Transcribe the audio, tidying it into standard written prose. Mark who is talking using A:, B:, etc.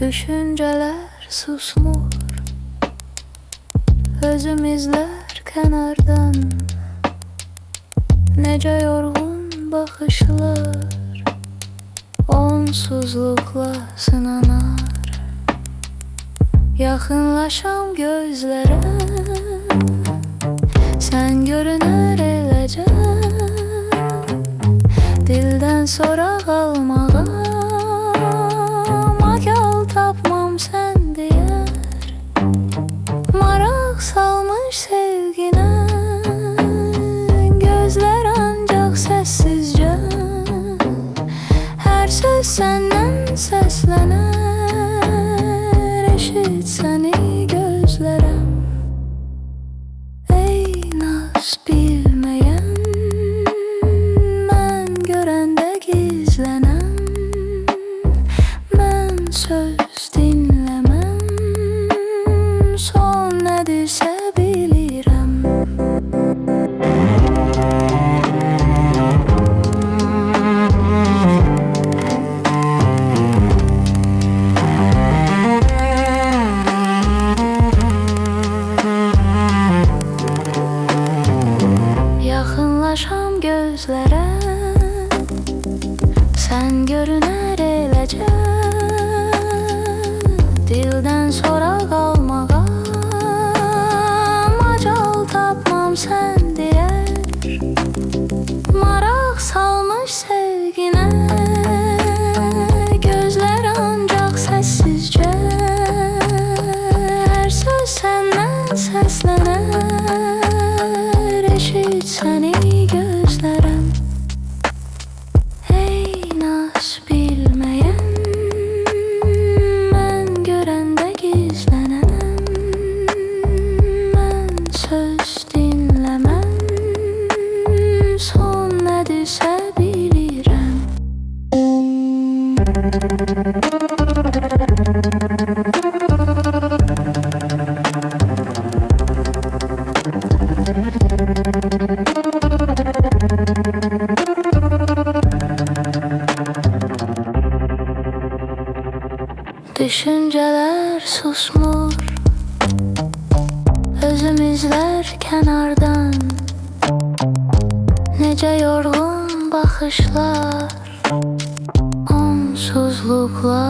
A: Düşünceler susmur, özüm izler kenardan. Nece yorgun bakışlar onsuzlukla sınanar. Yaxınlaşam gözlere, sen görüner eləcə. Dildən sonra qalmağa macal tapmam sən deyər. Maraq salmış sevginə gözlər ancaq səssizcə. Hər söz səndən səslənər, eşit səni gözlərəm. Ey naz bilməyən, mən görəndə gizlənəm. Mən söz dinləməm, son nədirsə bilirəm. Yaxınlaşam gözlərə, sən görünər eləcə. Dildən sonra qalmağa macal tapmam sən deyər. Maraq salmış sevginə gözlər ancaq səssizcə. Hər söz səndən səslənər, eşit səni gözlərəm. Ey naz bilməyən, mən görəndə gizlənəm. Mən söz dinləməm, son nədirsə bilirəm. Düşünceler susmur, özüm izler kenardan. Nece yorgun bakışlar onsuzlukla